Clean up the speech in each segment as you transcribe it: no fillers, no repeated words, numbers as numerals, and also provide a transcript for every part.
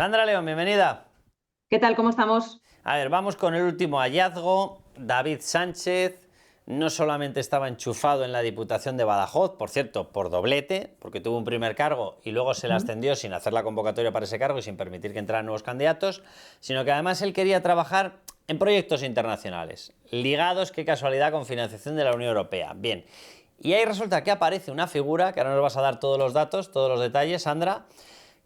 Sandra León, bienvenida. ¿Qué tal? ¿Cómo estamos? A ver, vamos con el último hallazgo. David Sánchez no solamente estaba enchufado en la Diputación de Badajoz, por cierto, por doblete, porque tuvo un primer cargo y luego se le ascendió sin hacer la convocatoria para ese cargo y sin permitir que entraran nuevos candidatos, sino que además él quería trabajar en proyectos internacionales, ligados, qué casualidad, con financiación de la Unión Europea. Bien, y ahí resulta que aparece una figura, que ahora nos vas a dar todos los datos, todos los detalles, Sandra,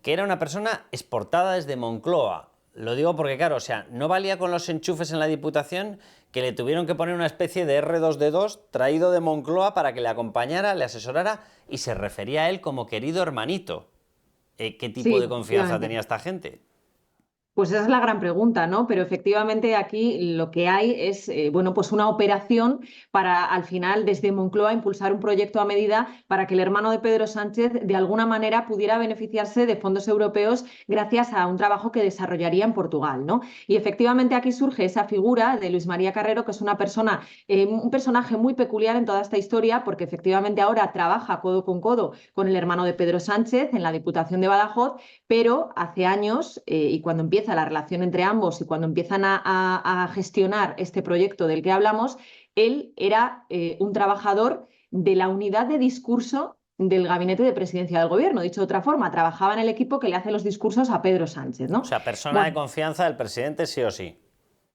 que era una persona exportada desde Moncloa. Lo digo porque, claro, o sea, no valía con los enchufes en la Diputación, que le tuvieron que poner una especie de R2D2 traído de Moncloa para que le acompañara, le asesorara y se refería a él como querido hermanito. ¿Qué tipo de Sí, confianza efectivamente. tenía esta gente? Pues esa es la gran pregunta, ¿no? Pero efectivamente aquí lo que hay es, bueno, pues una operación para al final desde Moncloa impulsar un proyecto a medida para que el hermano de Pedro Sánchez de alguna manera pudiera beneficiarse de fondos europeos gracias a un trabajo que desarrollaría en Portugal, ¿no? Y efectivamente aquí surge esa figura de Luis María Carrero, que es una persona, un personaje muy peculiar en toda esta historia, porque efectivamente ahora trabaja codo con el hermano de Pedro Sánchez en la Diputación de Badajoz, pero hace años, y cuando empieza la relación entre ambos y cuando empiezan a gestionar este proyecto del que hablamos, él era un trabajador de la unidad de discurso del gabinete de presidencia del gobierno. Dicho de otra forma, trabajaba en el equipo que le hace los discursos a Pedro Sánchez, O ¿no? sea, persona de Bueno, confianza del presidente sí o sí.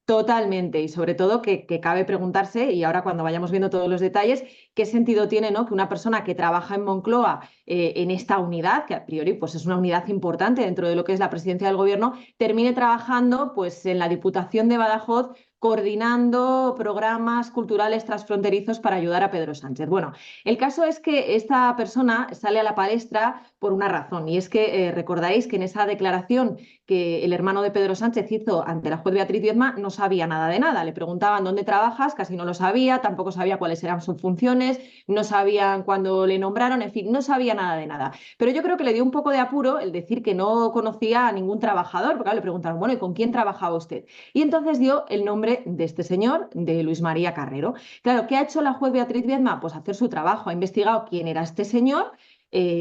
totalmente, y sobre todo que cabe preguntarse, y ahora cuando vayamos viendo todos los detalles, qué sentido tiene, ¿no?, que una persona que trabaja en Moncloa en esta unidad, que a priori pues, es una unidad importante dentro de lo que es la presidencia del gobierno, termine trabajando pues, en la Diputación de Badajoz coordinando programas culturales transfronterizos para ayudar a Pedro Sánchez. Bueno, el caso es que esta persona sale a la palestra por una razón, y es que recordaréis que en esa declaración que el hermano de Pedro Sánchez hizo ante la juez Beatriz Viedma no sabía nada de nada. Le preguntaban dónde trabajas, casi no lo sabía, tampoco sabía cuáles eran sus funciones, no sabían cuándo le nombraron, en fin, no sabía nada de nada. Pero yo creo que le dio un poco de apuro el decir que no conocía a ningún trabajador, porque claro, le preguntaron, bueno, ¿y con quién trabajaba usted? Y entonces dio el nombre de este señor, de Luis María Carrero. Claro, ¿qué ha hecho la juez Beatriz Viedma? Pues hacer su trabajo, ha investigado quién era este señor,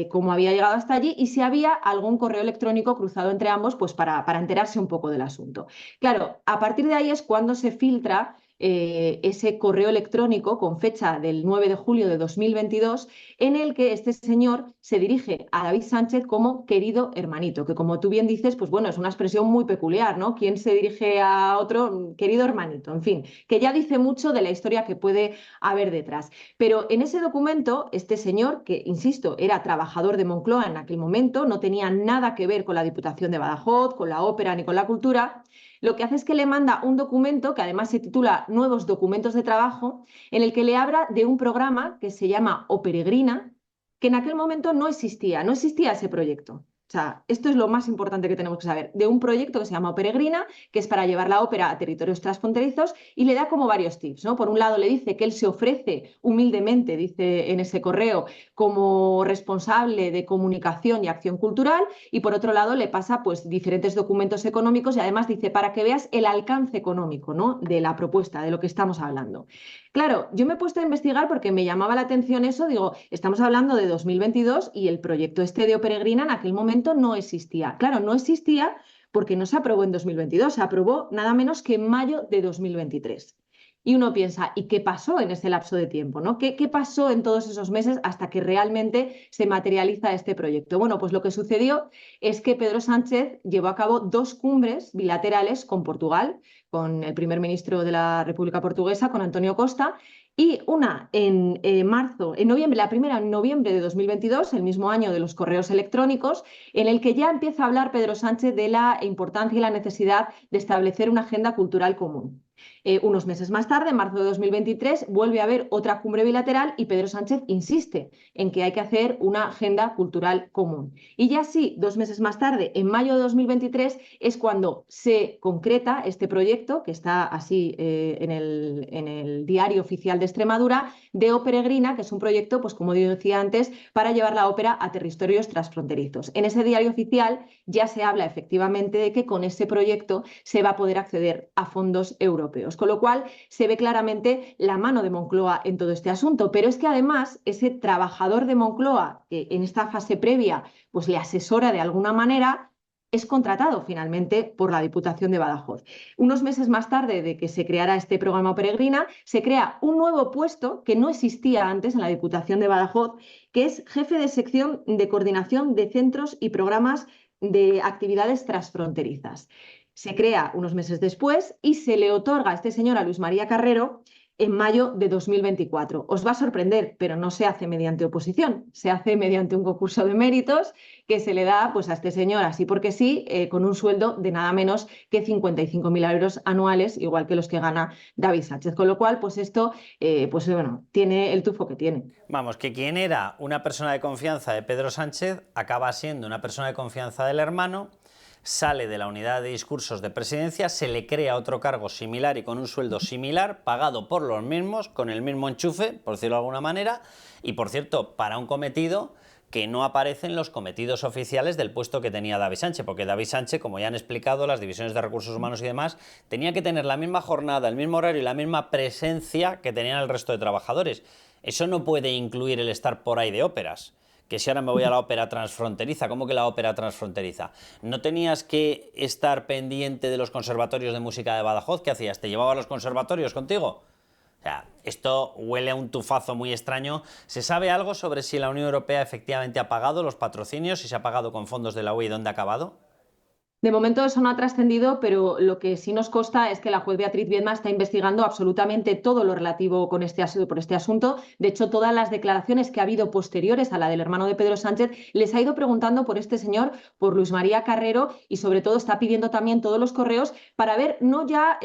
cómo había llegado hasta allí y si había algún correo electrónico cruzado entre ambos, pues para enterarse un poco del asunto. Claro, a partir de ahí es cuando se filtra ese correo electrónico con fecha del 9 de julio de 2022 en el que este señor se dirige a David Sánchez como querido hermanito, que como tú bien dices, pues bueno, es una expresión muy peculiar, ¿no? ¿Quién se dirige a otro querido hermanito? En fin, que ya dice mucho de la historia que puede haber detrás. Pero en ese documento, este señor, que insisto, era trabajador de Moncloa en aquel momento, no tenía nada que ver con la Diputación de Badajoz, con la ópera ni con la cultura, lo que hace es que le manda un documento que además se titula Nuevos documentos de trabajo, en el que le habla de un programa que se llama O Peregrina, que en aquel momento no existía, no existía ese proyecto. O sea, esto es lo más importante que tenemos que saber, de un proyecto que se llama O Peregrina, que es para llevar la ópera a territorios transfronterizos, y le da como varios tips, ¿no? Por un lado le dice que él se ofrece humildemente, dice en ese correo, como responsable de comunicación y acción cultural, y por otro lado le pasa pues diferentes documentos económicos y además dice para que veas el alcance económico, ¿no?, de la propuesta, de lo que estamos hablando. Claro, yo me he puesto a investigar porque me llamaba la atención eso, digo, estamos hablando de 2022 y el proyecto este de O Peregrina en aquel momento no existía. Claro, no existía porque no se aprobó en 2022, se aprobó nada menos que en mayo de 2023. Y uno piensa, ¿y qué pasó en ese lapso de tiempo? ¿No? ¿Qué pasó en todos esos meses hasta que realmente se materializa este proyecto? Bueno, pues lo que sucedió es que Pedro Sánchez llevó a cabo dos cumbres bilaterales con Portugal, con el primer ministro de la República Portuguesa, con Antonio Costa, y una en marzo, en noviembre, la primera en noviembre de 2022, el mismo año de los correos electrónicos, en el que ya empieza a hablar Pedro Sánchez de la importancia y la necesidad de establecer una agenda cultural común. Unos meses más tarde, en marzo de 2023, vuelve a haber otra cumbre bilateral y Pedro Sánchez insiste en que hay que hacer una agenda cultural común. Y ya sí, 2 meses más tarde, en mayo de 2023, es cuando se concreta este proyecto, que está así en el Diario Oficial de Extremadura, de O Peregrina, que es un proyecto, pues como decía antes, para llevar la ópera a territorios transfronterizos. En ese diario oficial ya se habla efectivamente de que con ese proyecto se va a poder acceder a fondos europeos, con lo cual se ve claramente la mano de Moncloa en todo este asunto. Pero es que además ese trabajador de Moncloa, que en esta fase previa pues le asesora de alguna manera, es contratado finalmente por la Diputación de Badajoz. Unos meses más tarde de que se creara este programa Peregrina, se crea un nuevo puesto que no existía antes en la Diputación de Badajoz, que es jefe de sección de coordinación de centros y programas de actividades transfronterizas. Se crea unos meses después y se le otorga a este señor, a Luis María Carrero, en mayo de 2024. Os va a sorprender, pero no se hace mediante oposición, se hace mediante un concurso de méritos que se le da pues, a este señor, así porque sí, con un sueldo de nada menos que 55.000 euros anuales, igual que los que gana David Sánchez. Con lo cual, pues esto pues, bueno, tiene el tufo que tiene. Vamos, que quien era una persona de confianza de Pedro Sánchez acaba siendo una persona de confianza del hermano, sale de la unidad de discursos de presidencia, se le crea otro cargo similar y con un sueldo similar, pagado por los mismos, con el mismo enchufe, por decirlo de alguna manera, y por cierto, para un cometido que no aparece en los cometidos oficiales del puesto que tenía David Sánchez, porque David Sánchez, como ya han explicado, las divisiones de recursos humanos y demás, tenía que tener la misma jornada, el mismo horario y la misma presencia que tenían el resto de trabajadores. Eso no puede incluir el estar por ahí de óperas. Que si ahora me voy a la ópera transfronteriza, ¿cómo que la ópera transfronteriza? ¿No tenías que estar pendiente de los conservatorios de música de Badajoz? ¿Qué hacías? ¿Te llevabas los conservatorios contigo? O sea, esto huele a un tufazo muy extraño. ¿Se sabe algo sobre si la Unión Europea efectivamente ha pagado los patrocinios, si se ha pagado con fondos de la UE y dónde ha acabado? De momento eso no ha trascendido, pero lo que sí nos consta es que la juez Beatriz Viedma está investigando absolutamente todo lo relativo con por este asunto. De hecho, todas las declaraciones que ha habido posteriores a la del hermano de Pedro Sánchez les ha ido preguntando por este señor, por Luis María Carrero, y sobre todo está pidiendo también todos los correos para ver no ya,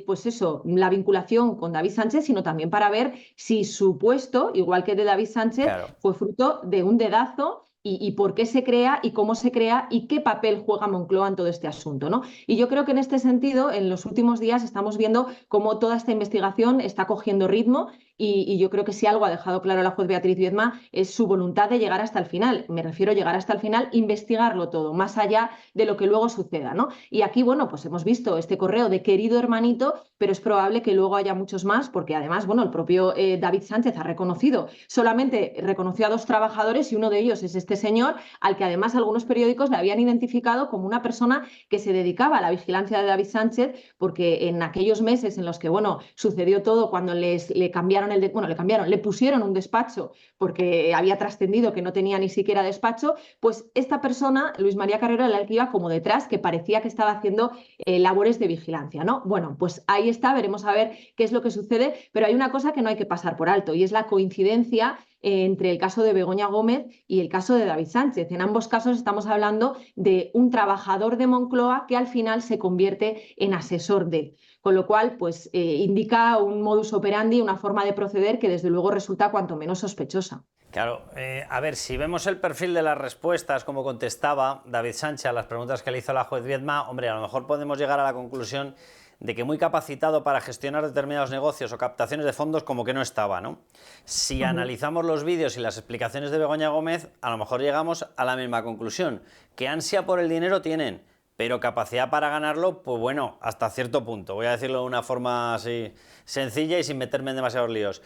pues eso, la vinculación con David Sánchez, sino también para ver si su puesto, igual que de David Sánchez, Claro. fue fruto de un dedazo y por qué se crea y cómo se crea y qué papel juega Moncloa en todo este asunto, ¿no? Y yo creo que en este sentido, en los últimos días estamos viendo cómo toda esta investigación está cogiendo ritmo y yo creo que si algo ha dejado claro la juez Beatriz Viedma es su voluntad de llegar hasta el final. Me refiero a llegar hasta el final, investigarlo todo, más allá de lo que luego suceda, ¿no? Y aquí, bueno, pues hemos visto este correo de querido hermanito, pero es probable que luego haya muchos más, porque además, bueno, el propio David Sánchez ha reconocido, solamente reconoció a 2 trabajadores y uno de ellos es este señor, al que además algunos periódicos le habían identificado como una persona que se dedicaba a la vigilancia de David Sánchez, porque en aquellos meses en los que, bueno, sucedió todo cuando le cambiaron le pusieron un despacho porque había trascendido que no tenía ni siquiera despacho, pues esta persona, Luis María Carrero, era el que iba como detrás, que parecía que estaba haciendo labores de vigilancia, ¿no? Bueno, pues ahí está, veremos a ver qué es lo que sucede, pero hay una cosa que no hay que pasar por alto y es la coincidencia entre el caso de Begoña Gómez y el caso de David Sánchez. En ambos casos estamos hablando de un trabajador de Moncloa que al final se convierte en asesor de. Con lo cual, pues indica un modus operandi, una forma de proceder que desde luego resulta cuanto menos sospechosa. Claro, a ver, si vemos el perfil de las respuestas, como contestaba David Sánchez a las preguntas que le hizo la juez Viedma, hombre, a lo mejor podemos llegar a la conclusión de que muy capacitado para gestionar determinados negocios o captaciones de fondos como que no estaba, ¿no? Si analizamos los vídeos y las explicaciones de Begoña Gómez, a lo mejor llegamos a la misma conclusión, que ansia por el dinero tienen, pero capacidad para ganarlo, pues bueno, hasta cierto punto. Voy a decirlo de una forma así sencilla y sin meterme en demasiados líos.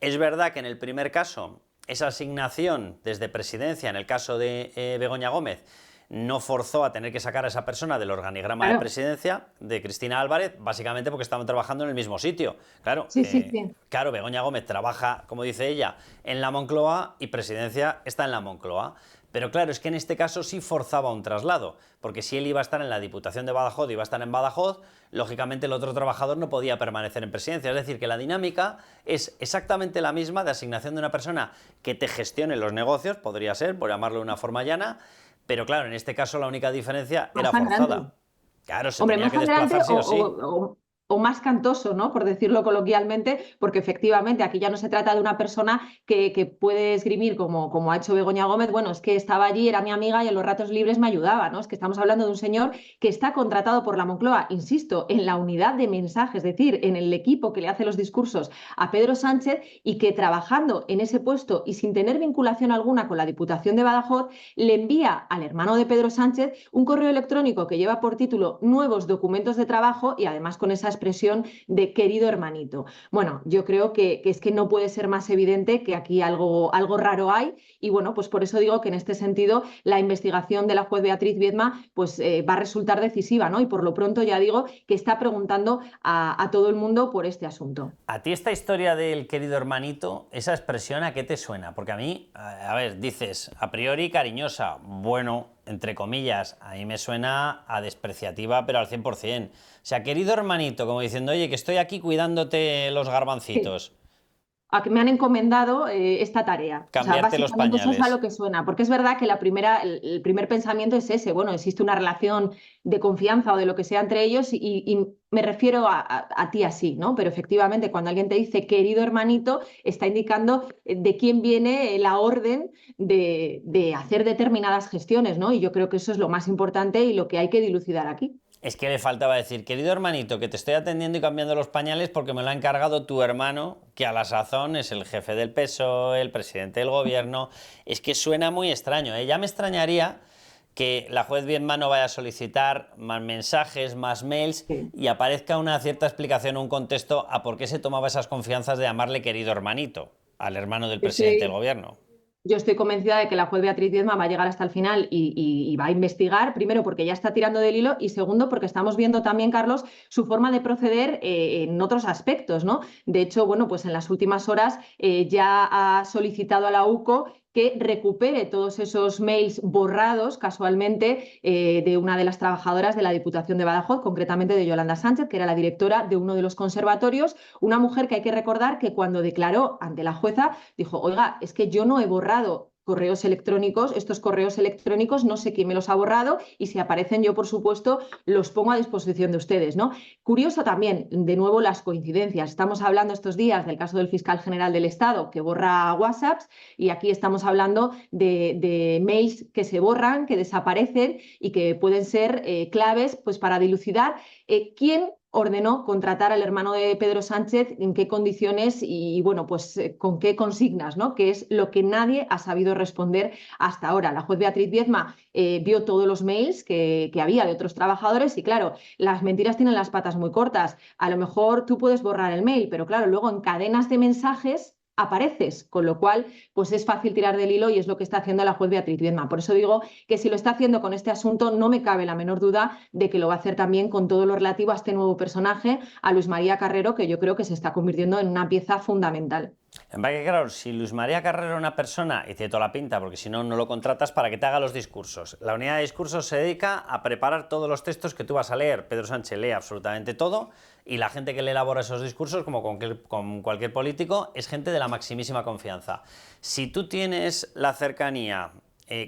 Es verdad que en el primer caso, esa asignación desde presidencia, en el caso de Begoña Gómez, no forzó a tener que sacar a esa persona del organigrama de presidencia de Cristina Álvarez, básicamente porque estaban trabajando en el mismo sitio. Claro, sí. Claro, Begoña Gómez trabaja, como dice ella, en la Moncloa y presidencia está en la Moncloa. Pero claro, es que en este caso sí forzaba un traslado, porque si él iba a estar en la Diputación de Badajoz, iba a estar en Badajoz, lógicamente el otro trabajador no podía permanecer en presidencia. Es decir, que la dinámica es exactamente la misma de asignación de una persona que te gestione los negocios, podría ser, por llamarlo de una forma llana, pero claro, en este caso la única diferencia era forzada. Claro, se tenía que desplazar sí o sí. O más cantoso, ¿no? Por decirlo coloquialmente, porque efectivamente aquí ya no se trata de una persona que puede esgrimir como ha hecho Begoña Gómez, bueno, es que estaba allí, era mi amiga y en los ratos libres me ayudaba, ¿no? Es que estamos hablando de un señor que está contratado por la Moncloa, insisto, en la unidad de mensajes, es decir, en el equipo que le hace los discursos a Pedro Sánchez y que trabajando en ese puesto y sin tener vinculación alguna con la Diputación de Badajoz, le envía al hermano de Pedro Sánchez un correo electrónico que lleva por título nuevos documentos de trabajo y además con esa expresión de querido hermanito. Bueno, yo creo que es que no puede ser más evidente que aquí algo raro hay y bueno, pues por eso digo que en este sentido la investigación de la juez Beatriz Viedma pues va a resultar decisiva, ¿no? Y por lo pronto ya digo que está preguntando a todo el mundo por este asunto. A ti esta historia del querido hermanito, esa expresión, ¿a qué te suena? Porque a mí, a ver, dices, a priori cariñosa, bueno, entre comillas, a mí me suena a despreciativa, pero al 100%. O sea, querido hermanito, como diciendo, oye, que estoy aquí cuidándote los Sí. garbancitos, A que me han encomendado esta tarea. O sea, cambiarte los básicamente eso es a lo pañales. que suena, porque es verdad que el primer pensamiento es ese, bueno, existe una relación de confianza o de lo que sea entre ellos y me refiero a ti así, ¿no? Pero efectivamente, cuando alguien te dice querido hermanito, está indicando de quién viene la orden de hacer determinadas gestiones, ¿no? Y yo creo que eso es lo más importante y lo que hay que dilucidar aquí. Es que le faltaba decir, querido hermanito, que te estoy atendiendo y cambiando los pañales porque me lo ha encargado tu hermano, que a la sazón es el jefe del PSOE, el presidente del gobierno. Es que suena muy extraño, ¿eh? Ya me extrañaría que la juez Viedma no vaya a solicitar más mensajes, más mails Sí. y aparezca una cierta explicación o un contexto a por qué se tomaba esas confianzas de llamarle querido hermanito al hermano del Yo presidente del estoy gobierno. Yo estoy convencida de que la juez Beatriz Viedma va a llegar hasta el final y va a investigar, primero porque ya está tirando del hilo y segundo porque estamos viendo también, Carlos, su forma de proceder en otros aspectos, ¿no? De hecho, bueno, pues en las últimas horas ya ha solicitado a la UCO que recupere todos esos mails borrados casualmente de una de las trabajadoras de la Diputación de Badajoz, concretamente de Yolanda Sánchez, que era la directora de uno de los conservatorios, una mujer que hay que recordar que cuando declaró ante la jueza dijo, oiga, es que yo no he borrado correos electrónicos, estos correos electrónicos no sé quién me los ha borrado y si aparecen yo, por supuesto, los pongo a disposición de ustedes, ¿no? Curioso también, de nuevo, las coincidencias. Estamos hablando estos días del caso del fiscal general del Estado que borra WhatsApps y aquí estamos hablando de mails que se borran, que desaparecen y que pueden ser claves pues, para dilucidar quién ordenó contratar al hermano de Pedro Sánchez, en qué condiciones y bueno, pues con qué consignas, ¿no? Que es lo que nadie ha sabido responder hasta ahora. La juez Beatriz Viedma vio todos los mails que había de otros trabajadores y claro, las mentiras tienen las patas muy cortas. A lo mejor tú puedes borrar el mail, pero claro, luego en cadenas de mensajes apareces, con lo cual pues es fácil tirar del hilo y es lo que está haciendo la juez Beatriz Viedma. Por eso digo que si lo está haciendo con este asunto no me cabe la menor duda de que lo va a hacer también con todo lo relativo a este nuevo personaje, a Luis María Carrero, que yo creo que se está convirtiendo en una pieza fundamental. En verdad que claro, si Luis María Carrero es una persona, y tiene toda la pinta, porque si no, no lo contratas para que te haga los discursos. La unidad de discursos se dedica a preparar todos los textos que tú vas a leer. Pedro Sánchez lee absolutamente todo y la gente que le elabora esos discursos, como con cualquier político, es gente de la maximísima confianza. Si tú tienes la cercanía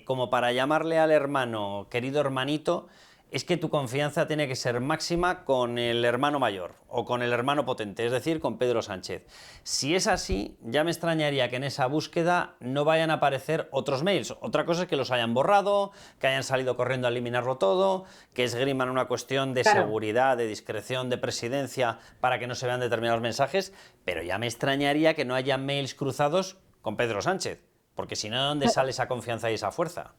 como para llamarle al hermano querido hermanito, es que tu confianza tiene que ser máxima con el hermano mayor o con el hermano potente, es decir, con Pedro Sánchez. Si es así, ya me extrañaría que en esa búsqueda no vayan a aparecer otros mails. Otra cosa es que los hayan borrado, que hayan salido corriendo a eliminarlo todo, que esgriman una cuestión de Claro. seguridad, de discreción, de presidencia para que no se vean determinados mensajes, pero ya me extrañaría que no haya mails cruzados con Pedro Sánchez, porque si no, ¿de dónde sale esa confianza y esa fuerza?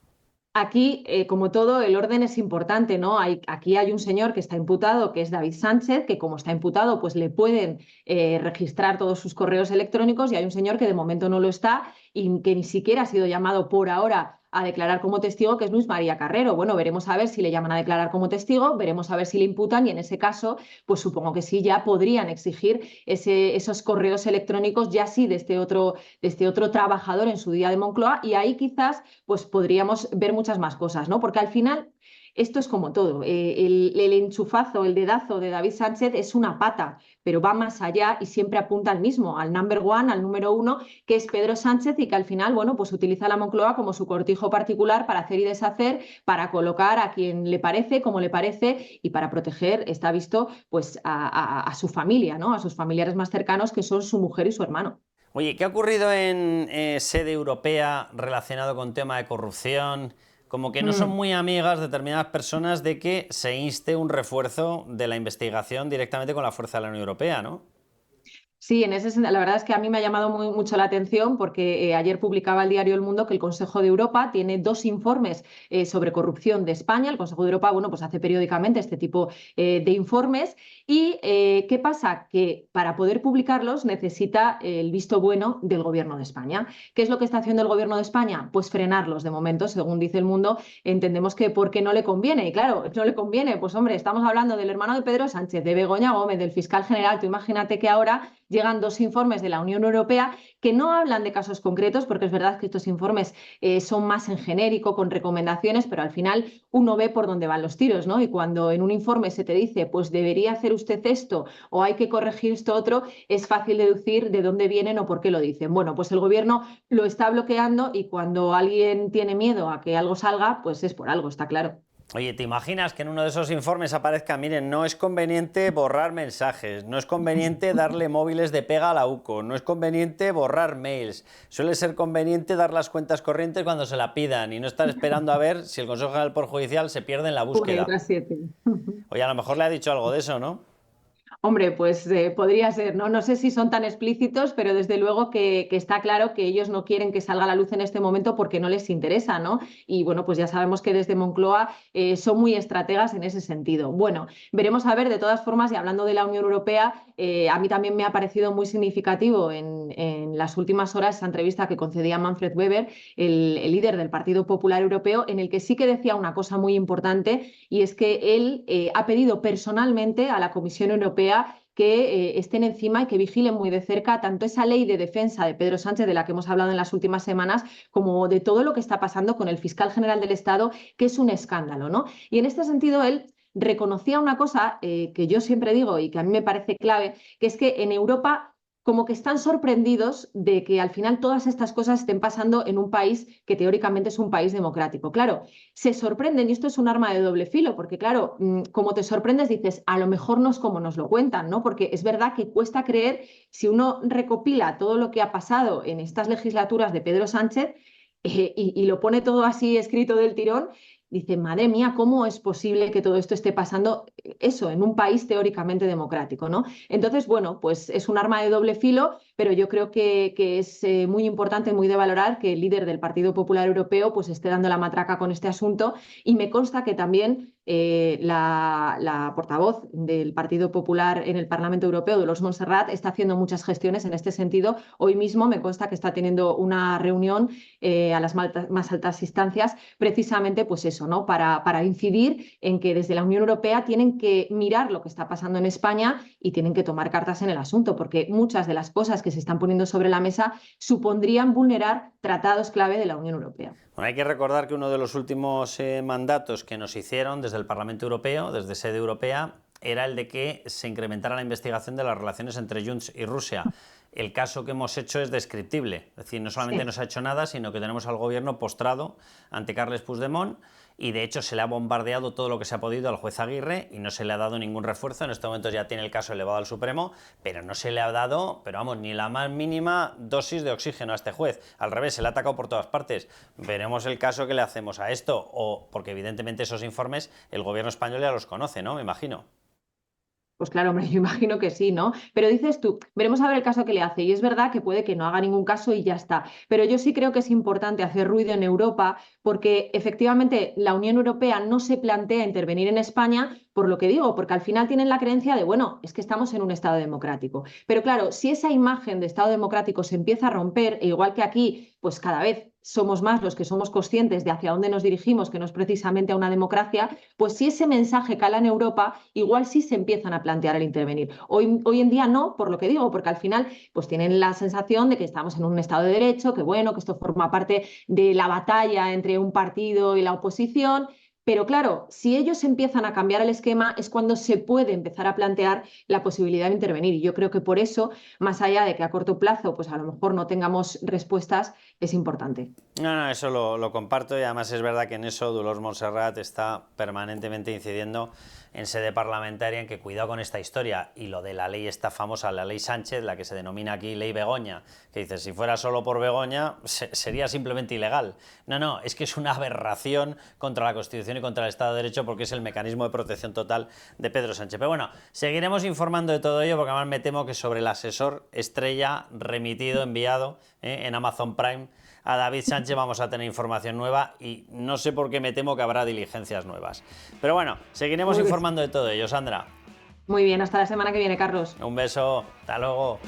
Aquí, como todo, el orden es importante, ¿no? Aquí hay un señor que está imputado, que es David Sánchez, que como está imputado, pues le pueden registrar todos sus correos electrónicos y hay un señor que de momento no lo está y que ni siquiera ha sido llamado por ahora a declarar como testigo, que es Luis María Carrero. Bueno, veremos a ver si le llaman a declarar como testigo, veremos a ver si le imputan y en ese caso, pues supongo que sí, ya podrían exigir esos correos electrónicos ya sí de este otro trabajador en su día de Moncloa y ahí quizás pues podríamos ver muchas más cosas, ¿no? Porque al final esto es como todo. El enchufazo, el dedazo de David Sánchez es una pata, pero va más allá y siempre apunta al mismo, al number one, al número uno, que es Pedro Sánchez y que al final, bueno, pues utiliza la Moncloa como su cortijo particular para hacer y deshacer, para colocar a quien le parece, como le parece y para proteger, está visto, pues a su familia, ¿no? A sus familiares más cercanos que son su mujer y su hermano. Oye, ¿qué ha ocurrido en sede europea relacionado con tema de corrupción? Como que no son Mm. muy amigas determinadas personas de que se inste un refuerzo de la investigación directamente con la fuerza de la Unión Europea, ¿no? Sí, en ese sentido, la verdad es que a mí me ha llamado mucho la atención porque ayer publicaba el diario El Mundo que el Consejo de Europa tiene 2 informes sobre corrupción de España. El Consejo de Europa, bueno, pues hace periódicamente este tipo de informes. Y ¿qué pasa? Que para poder publicarlos necesita el visto bueno del Gobierno de España. ¿Qué es lo que está haciendo el Gobierno de España? Pues frenarlos de momento, según dice El Mundo. Entendemos que porque no le conviene. Y claro, no le conviene. Pues hombre, estamos hablando del hermano de Pedro Sánchez, de Begoña Gómez, del fiscal general. Tú imagínate que ahora llegan 2 informes de la Unión Europea que no hablan de casos concretos, porque es verdad que estos informes son más en genérico, con recomendaciones, pero al final uno ve por dónde van los tiros, ¿no? Y cuando en un informe se te dice, pues debería hacer usted esto o hay que corregir esto otro, es fácil deducir de dónde vienen o por qué lo dicen. Bueno, pues el gobierno lo está bloqueando y cuando alguien tiene miedo a que algo salga, pues es por algo, está claro. Oye, ¿te imaginas que en uno de esos informes aparezca, miren, no es conveniente borrar mensajes, no es conveniente darle móviles de pega a la UCO, no es conveniente borrar mails, suele ser conveniente dar las cuentas corrientes cuando se la pidan y no estar esperando a ver si el Consejo General del Poder Judicial se pierde en la Una y búsqueda? otras 7. Oye, a lo mejor le ha dicho algo de eso, ¿no? Hombre, pues podría ser, ¿no? No sé si son tan explícitos, pero desde luego que está claro que ellos no quieren que salga a la luz en este momento porque no les interesa, ¿no? Y bueno, pues ya sabemos que desde Moncloa son muy estrategas en ese sentido. Bueno, veremos a ver, de todas formas, y hablando de la Unión Europea, a mí también me ha parecido muy significativo en las últimas horas esa entrevista que concedía Manfred Weber, el líder del Partido Popular Europeo, en el que sí que decía una cosa muy importante y es que él ha pedido personalmente a la Comisión Europea que estén encima y que vigilen muy de cerca tanto esa ley de defensa de Pedro Sánchez, de la que hemos hablado en las últimas semanas, como de todo lo que está pasando con el fiscal general del Estado, que es un escándalo, ¿no? Y en este sentido, él reconocía una cosa que yo siempre digo y que a mí me parece clave, que es que en Europa como que están sorprendidos de que al final todas estas cosas estén pasando en un país que teóricamente es un país democrático. Claro, se sorprenden y esto es un arma de doble filo, porque claro, como te sorprendes dices, a lo mejor no es como nos lo cuentan, ¿no? Porque es verdad que cuesta creer, si uno recopila todo lo que ha pasado en estas legislaturas de Pedro Sánchez y lo pone todo así escrito del tirón, dice, madre mía, ¿cómo es posible que todo esto esté pasando eso en un país teóricamente democrático, ¿no? Entonces, bueno, pues es un arma de doble filo, pero yo creo que es muy importante, muy de valorar que el líder del Partido Popular Europeo pues esté dando la matraca con este asunto y me consta que también la portavoz del Partido Popular en el Parlamento Europeo, Dolors Montserrat, está haciendo muchas gestiones en este sentido. Hoy mismo me consta que está teniendo una reunión a las más altas instancias, precisamente pues eso, ¿no? Para incidir en que desde la Unión Europea tienen que mirar lo que está pasando en España y tienen que tomar cartas en el asunto, porque muchas de las cosas que se están poniendo sobre la mesa supondrían vulnerar tratados clave de la Unión Europea. Bueno, hay que recordar que uno de los últimos mandatos que nos hicieron desde el Parlamento Europeo, desde sede europea, era el de que se incrementara la investigación de las relaciones entre Junts y Rusia. El caso que hemos hecho es descriptible, es decir, no solamente no se ha hecho nada, sino que tenemos al gobierno postrado ante Carles Puigdemont y de hecho se le ha bombardeado todo lo que se ha podido al juez Aguirre y no se le ha dado ningún refuerzo. En este momento ya tiene el caso elevado al Supremo, pero no se le ha dado, pero vamos, ni la más mínima dosis de oxígeno a este juez. Al revés, se le ha atacado por todas partes. Veremos el caso que le hacemos a esto, o porque evidentemente esos informes el gobierno español ya los conoce, ¿no? Me imagino. Pues claro, hombre, yo imagino que sí, ¿no? Pero dices tú, veremos a ver el caso que le hace. Y es verdad que puede que no haga ningún caso y ya está. Pero yo sí creo que es importante hacer ruido en Europa porque efectivamente la Unión Europea no se plantea intervenir en España por lo que digo, porque al final tienen la creencia de, bueno, es que estamos en un Estado democrático. Pero claro, si esa imagen de Estado democrático se empieza a romper, e igual que aquí, pues cada vez somos más los que somos conscientes de hacia dónde nos dirigimos, que no es precisamente a una democracia, pues si ese mensaje cala en Europa, igual sí se empiezan a plantear el intervenir. Hoy en día no, por lo que digo, porque al final pues tienen la sensación de que estamos en un Estado de Derecho, que bueno, que esto forma parte de la batalla entre un partido y la oposición. Pero claro, si ellos empiezan a cambiar el esquema es cuando se puede empezar a plantear la posibilidad de intervenir. Y yo creo que por eso, más allá de que a corto plazo, pues a lo mejor no tengamos respuestas, es importante. No, eso lo comparto y además es verdad que en eso Dolors Montserrat está permanentemente incidiendo en sede parlamentaria en que cuidado con esta historia y lo de la ley esta famosa, la ley Sánchez, la que se denomina aquí ley Begoña, que dice, si fuera solo por Begoña sería simplemente ilegal. No, es que es una aberración contra la Constitución y contra el Estado de Derecho porque es el mecanismo de protección total de Pedro Sánchez. Pero bueno, seguiremos informando de todo ello porque además me temo que sobre el asesor estrella remitido, enviado en Amazon Prime a David Sánchez vamos a tener información nueva y no sé por qué me temo que habrá diligencias nuevas. Pero bueno, seguiremos informando de todo ello, Sandra. Muy bien, hasta la semana que viene, Carlos. Un beso, hasta luego.